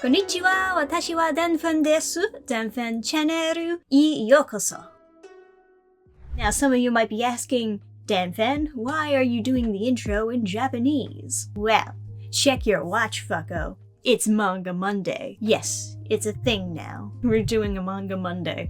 Konnichiwa, watashi wa dannphan desu. Dannphan channel e yokoso. Now some of you might be asking, dannphan, why are you doing the intro in Japanese? Well, check your watch, fucko. It's Manga Monday. Yes, it's a thing now. We're doing a Manga Monday,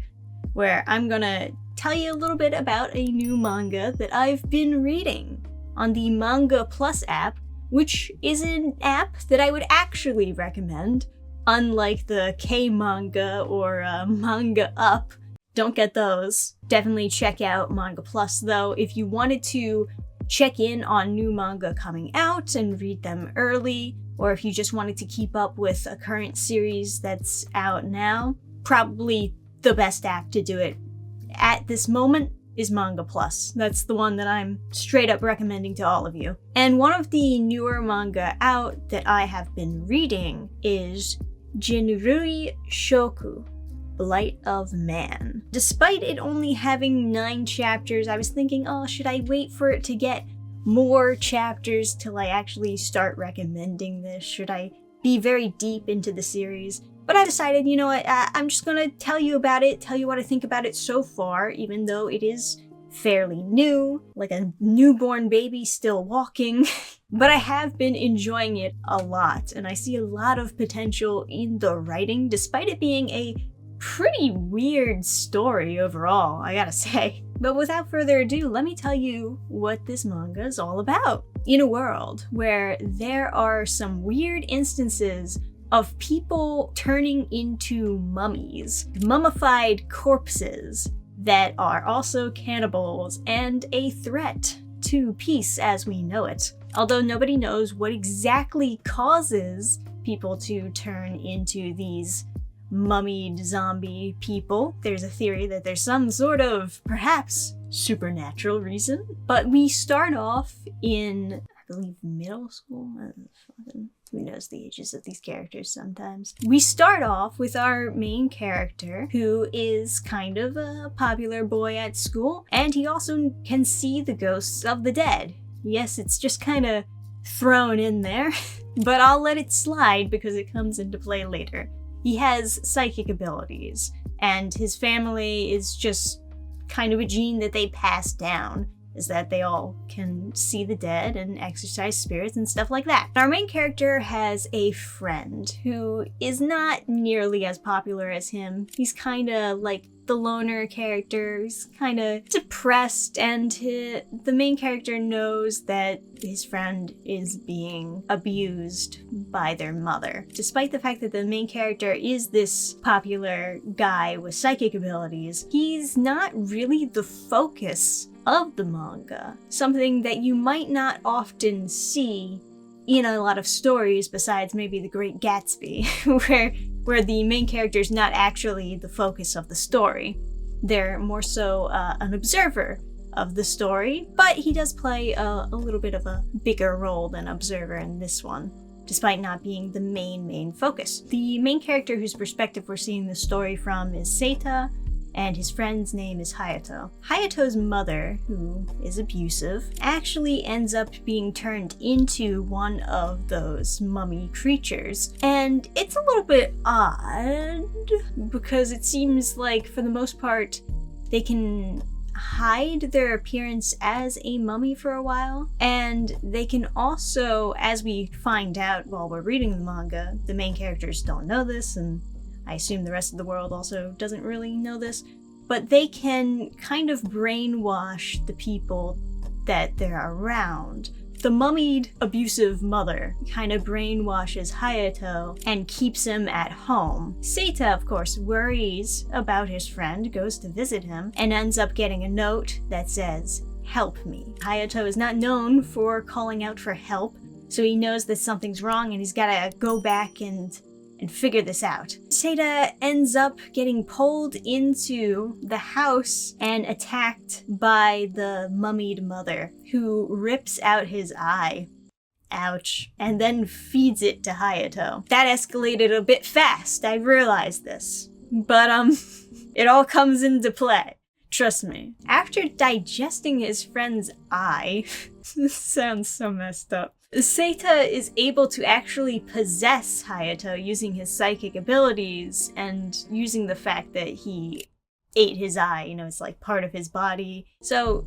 where I'm gonna tell you a little bit about a new manga that I've been reading on the Manga Plus app, which is an app that I would actually recommend, unlike the K-Manga or Manga Up. Don't get those. Definitely check out Manga Plus though if you wanted to check in on new manga coming out and read them early, or if you just wanted to keep up with a current series that's out now. Probably the best app to do it at this moment is Manga Plus. That's the one that I'm straight up recommending to all of you. And one of the newer manga out that I have been reading is Jinrui-Shoku, Blight of Man. Despite it only having 9 chapters, I was thinking, oh, should I wait for it to get more chapters till I actually start recommending this? Should I be very deep into the series? But I decided, you know what, I'm just gonna tell you about it, tell you what I think about it so far, even though it is fairly new, like a newborn baby still walking. But I have been enjoying it a lot, and I see a lot of potential in the writing, despite it being a pretty weird story overall, I gotta say. But without further ado, let me tell you what this manga is all about. In a world where there are some weird instances of people turning into mummies, mummified corpses that are also cannibals and a threat to peace as we know it. Although nobody knows what exactly causes people to turn into these mummied zombie people. There's a theory that there's some sort of, perhaps, supernatural reason. But we start off in, I believe, middle school? Who knows the ages of these characters sometimes. We start off with our main character, who is kind of a popular boy at school, and he also can see the ghosts of the dead. Yes, it's just kind of thrown in there, but I'll let it slide because it comes into play later. He has psychic abilities, and his family is just kind of a gene that they pass down, is that they all can see the dead and exorcise spirits and stuff like that. Our main character has a friend who is not nearly as popular as him. He's kind of like the loner character. He's kind of depressed, and the main character knows that his friend is being abused by their mother. Despite the fact that the main character is this popular guy with psychic abilities, he's not really the focus of the manga. Something that you might not often see in a lot of stories besides maybe The Great Gatsby, where the main character is not actually the focus of the story. They're more so an observer of the story, but he does play a little bit of a bigger role than observer in this one, despite not being the main focus. The main character whose perspective we're seeing the story from is Seita, and his friend's name is Hayato. Hayato's mother, who is abusive, actually ends up being turned into one of those mummy creatures. And it's a little bit odd, because it seems like, for the most part, they can hide their appearance as a mummy for a while, and they can also, as we find out while we're reading the manga, the main characters don't know this, and I assume the rest of the world also doesn't really know this, but they can kind of brainwash the people that they're around. The mummied, abusive mother kind of brainwashes Hayato and keeps him at home. Seita, of course, worries about his friend, goes to visit him, and ends up getting a note that says, "Help me." Hayato is not known for calling out for help, so he knows that something's wrong and he's gotta go back and figure this out. Seita ends up getting pulled into the house and attacked by the mummied mother, who rips out his eye. Ouch. And then feeds it to Hayato. That escalated a bit fast, I realized this. But it all comes into play. Trust me. After digesting his friend's eye, this sounds so messed up. Seita is able to actually possess Hayato using his psychic abilities and using the fact that he ate his eye, you know, it's like part of his body. So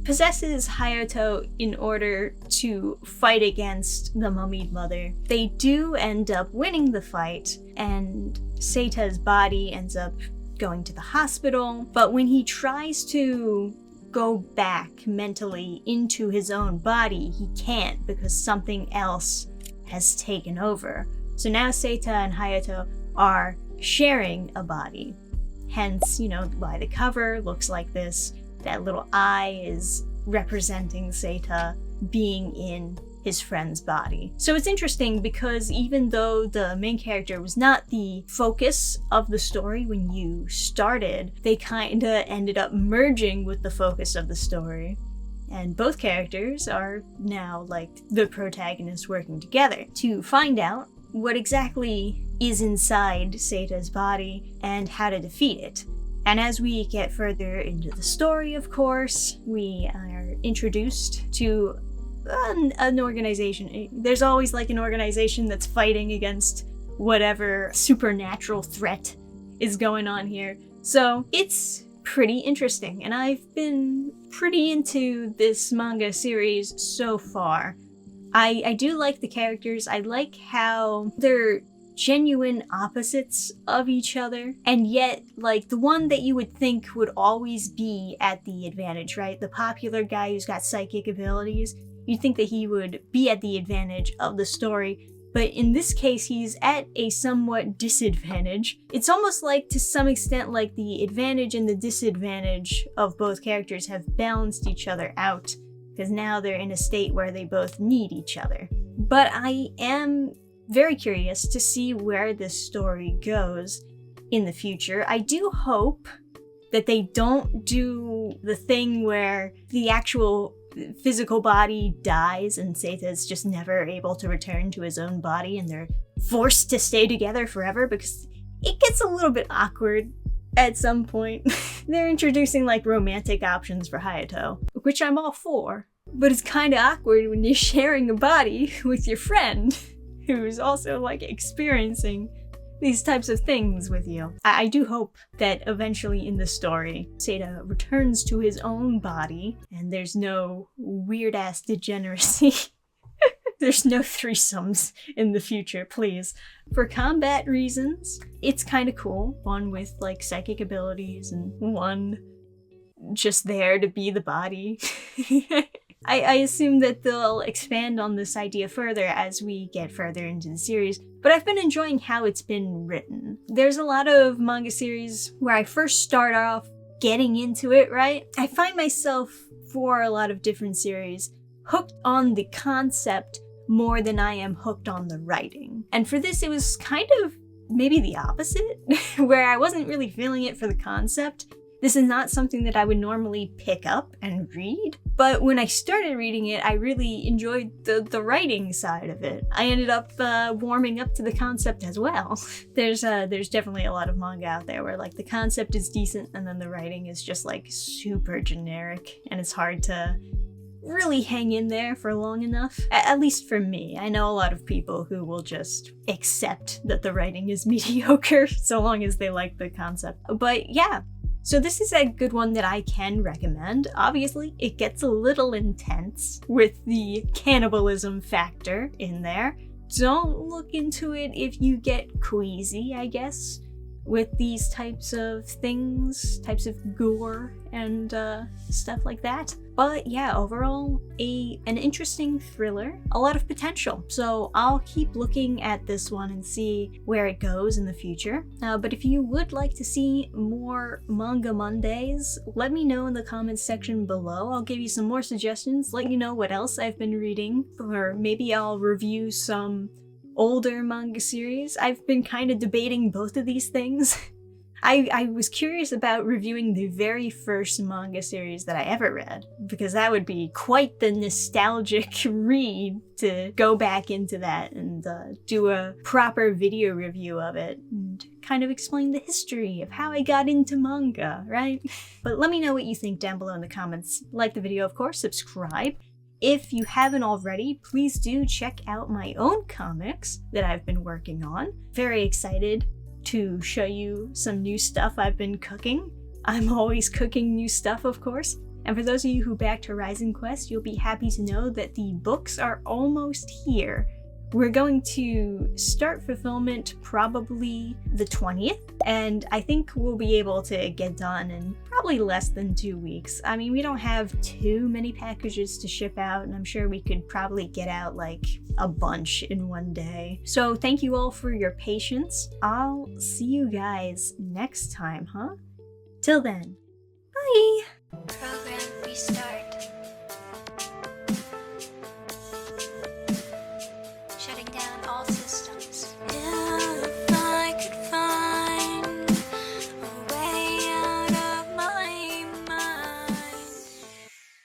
possesses Hayato in order to fight against the mummied mother. They do end up winning the fight, and Seita's body ends up going to the hospital, but when he tries to go back mentally into his own body, he can't because something else has taken over. So now Seita and Hayato are sharing a body. Hence, you know, why the cover looks like this. That little eye is representing Seita being in his friend's body. So it's interesting because even though the main character was not the focus of the story when you started, they kinda ended up merging with the focus of the story. And both characters are now like the protagonists working together to find out what exactly is inside Seita's body and how to defeat it. And as we get further into the story, of course, we are introduced to an organization. There's always like an organization that's fighting against whatever supernatural threat is going on here. So it's pretty interesting, and I've been pretty into this manga series so far. I do like the characters. I like how they're genuine opposites of each other, and yet like the one that you would think would always be at the advantage, right? The popular guy who's got psychic abilities, you'd think that he would be at the advantage of the story, but in this case he's at a somewhat disadvantage. It's almost like to some extent like the advantage and the disadvantage of both characters have balanced each other out, because now they're in a state where they both need each other. But I am very curious to see where this story goes in the future. I do hope that they don't do the thing where the actual physical body dies and Seita is just never able to return to his own body and they're forced to stay together forever, because it gets a little bit awkward at some point. They're introducing like romantic options for Hayato, which I'm all for, but it's kind of awkward when you're sharing a body with your friend who's also like experiencing these types of things with you. I do hope that eventually in the story, Seita returns to his own body and there's no weird ass degeneracy. There's no threesomes in the future, please. For combat reasons, it's kind of cool. One with like psychic abilities and one just there to be the body. I assume that they'll expand on this idea further as we get further into the series, but I've been enjoying how it's been written. There's a lot of manga series where I first start off getting into it, right? I find myself, for a lot of different series, hooked on the concept more than I am hooked on the writing. And for this, it was kind of maybe the opposite, where I wasn't really feeling it for the concept. This is not something that I would normally pick up and read, but when I started reading it, I really enjoyed the writing side of it. I ended up warming up to the concept as well. There's definitely a lot of manga out there where like the concept is decent and then the writing is just like super generic and it's hard to really hang in there for long enough. At least for me. I know a lot of people who will just accept that the writing is mediocre so long as they like the concept. But yeah. So this is a good one that I can recommend. Obviously, it gets a little intense with the cannibalism factor in there. Don't look into it if you get queasy, I guess, with these types of things, types of gore and stuff like that. But yeah, overall, an interesting thriller, a lot of potential. So I'll keep looking at this one and see where it goes in the future. But if you would like to see more Manga Mondays, let me know in the comments section below. I'll give you some more suggestions, let you know what else I've been reading, or maybe I'll review some older manga series. I've been kind of debating both of these things. I was curious about reviewing the very first manga series that I ever read, because that would be quite the nostalgic read to go back into that and do a proper video review of it and kind of explain the history of how I got into manga, right? But let me know what you think down below in the comments. Like the video, of course, subscribe. If you haven't already, please do check out my own comics that I've been working on. Very excited to show you some new stuff I've been cooking. I'm always cooking new stuff, of course. And for those of you who backed Horizon Quest, you'll be happy to know that the books are almost here. We're going to start fulfillment probably the 20th, and I think we'll be able to get done in probably less than 2 weeks. I mean, we don't have too many packages to ship out, and I'm sure we could probably get out like a bunch in one day. So thank you all for your patience. I'll see you guys next time, huh? Till then, bye! Program restart.